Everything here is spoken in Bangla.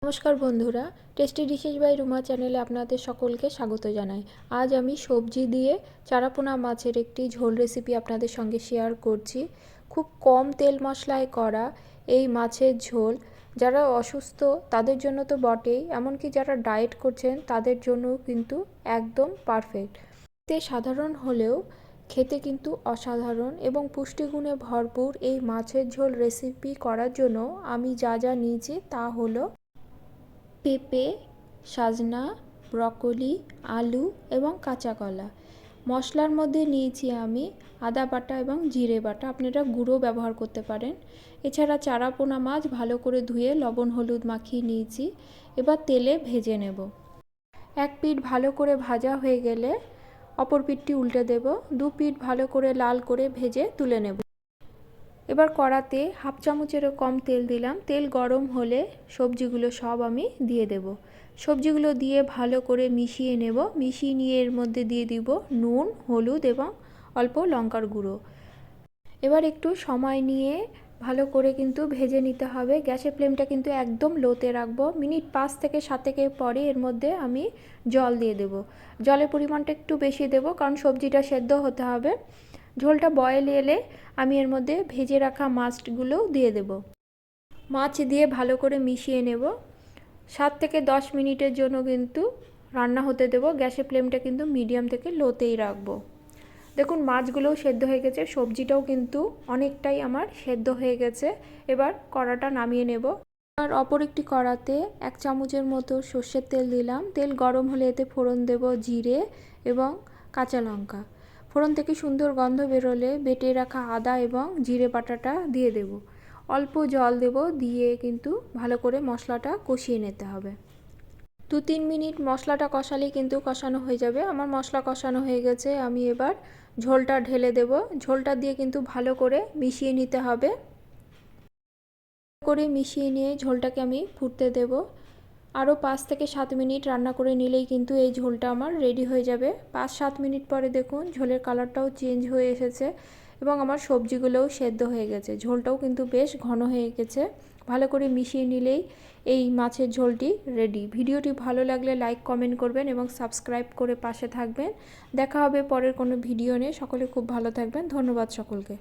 নমস্কার বন্ধুরা, টেস্টি ডিশেস বাই রুমা চ্যানেলে আপনাদের সকলকে স্বাগত জানাই। আজ আমি সবজি দিয়ে চারাপোনা মাছের একটি ঝোল রেসিপি আপনাদের সঙ্গে শেয়ার করছি। খুব কম তেল মশলায় করা এই মাছের ঝোল যারা অসুস্থ তাদের জন্য তো বটেই, এমনকি যারা ডায়েট করছেন তাদের জন্যও কিন্তু একদম পারফেক্ট। এতে সাধারণ হলেও খেতে কিন্তু অসাধারণ এবং পুষ্টিগুণে ভরপুর এই মাছের ঝোল রেসিপি করার জন্য আমি যা যা নিয়েছি তা হলো পেঁপে, সজনা, ব্রকলি, আলু এবং কাঁচা কলা। মশলার মধ্যে নিয়েছি আমি আদা বাটা এবং জিরে বাটা, আপনারা গুঁড়ো ব্যবহার করতে পারেন। এছাড়া চারাপোনা মাছ ভালো করে ধুয়ে লবণ হলুদ মাখিয়ে নিয়েছি। এবার তেলে ভেজে নেব। এক পিঠ ভালো করে ভাজা হয়ে গেলে অপর পিঠটি উল্টে দেব। দু পিঠ ভালো করে লাল করে ভেজে তুলে নেব। এবার কড়াতে হাফ চামচেরও কম তেল দিলাম। তেল গরম হলে সবজিগুলো সব আমি দিয়ে দেব। সবজিগুলো দিয়ে ভালো করে মিশিয়ে নেব। মিশিয়ে নিয়ে এর মধ্যে দিয়ে দিব নুন, হলুদ এবং অল্প লঙ্কার গুঁড়ো। এবার একটু সময় নিয়ে ভালো করে কিন্তু ভেজে নিতে হবে। গ্যাসের ফ্লেমটা কিন্তু একদম লোতে রাখবো। মিনিট 5 থেকে 7 পরে এর মধ্যে আমি জল দিয়ে দেব। জলের পরিমাণটা একটু বেশি দেব, কারণ সবজিটা সেদ্ধ হতে হবে। ঝোলটা বয়েল এলে আমি এর মধ্যে ভেজে রাখা মাছগুলো দিয়ে দেব। মাছ দিয়ে ভালো করে মিশিয়ে নেব। 7 থেকে 10 মিনিটের জন্য কিন্তু রান্না হতে দেব। গ্যাসের ফ্লেমটা কিন্তু মিডিয়াম থেকে লোতেই রাখবো। দেখুন মাছগুলোও সেদ্ধ হয়ে গেছে, সবজিটাও কিন্তু অনেকটাই আমার সেদ্ধ হয়ে গেছে। এবার কড়াটা নামিয়ে নেব। আর অপর একটি কড়াতে 1 চামচের মতো সর্ষের তেল দিলাম। তেল গরম হলে এতে ফোড়ন দেব জিরে এবং কাঁচা লঙ্কা। ফোড়ন থেকে সুন্দর গন্ধ বেরোলে বেটে রাখা আদা এবং জিরে বাটাটা দিয়ে দেব। অল্প জল দেব, দিয়ে কিন্তু ভালো করে মশলাটা কষিয়ে নিতে হবে। 2-3 মিনিট মশলাটা কষালেই কিন্তু কষানো হয়ে যাবে। আমার মশলা কষানো হয়ে গেছে। আমি এবার ঝোলটা ঢেলে দেব। ঝোলটা দিয়ে কিন্তু ভালো করে মিশিয়ে নিতে হবে। মিশিয়ে নিয়ে ঝোলটাকে আমি ফুটতে দেব। আরও 5 থেকে 7 মিনিট রান্না করে নিলেই কিন্তু এই ঝোলটা আমার রেডি হয়ে যাবে। 5-7 মিনিট পরে দেখুন ঝোলের কালারটাও চেঞ্জ হয়ে এসেছে এবং আমার সবজিগুলোও সেদ্ধ হয়ে গেছে। ঝোলটাও কিন্তু বেশ ঘন হয়ে গেছে। ভালো করে মিশিয়ে নিলেই এই মাছের ঝোলটি রেডি। ভিডিওটি ভালো লাগলে লাইক কমেন্ট করবেন এবং সাবস্ক্রাইব করে পাশে থাকবেন। দেখা হবে পরের কোনো ভিডিও নিয়ে। সকলে খুব ভালো থাকবেন। ধন্যবাদ সকলকে।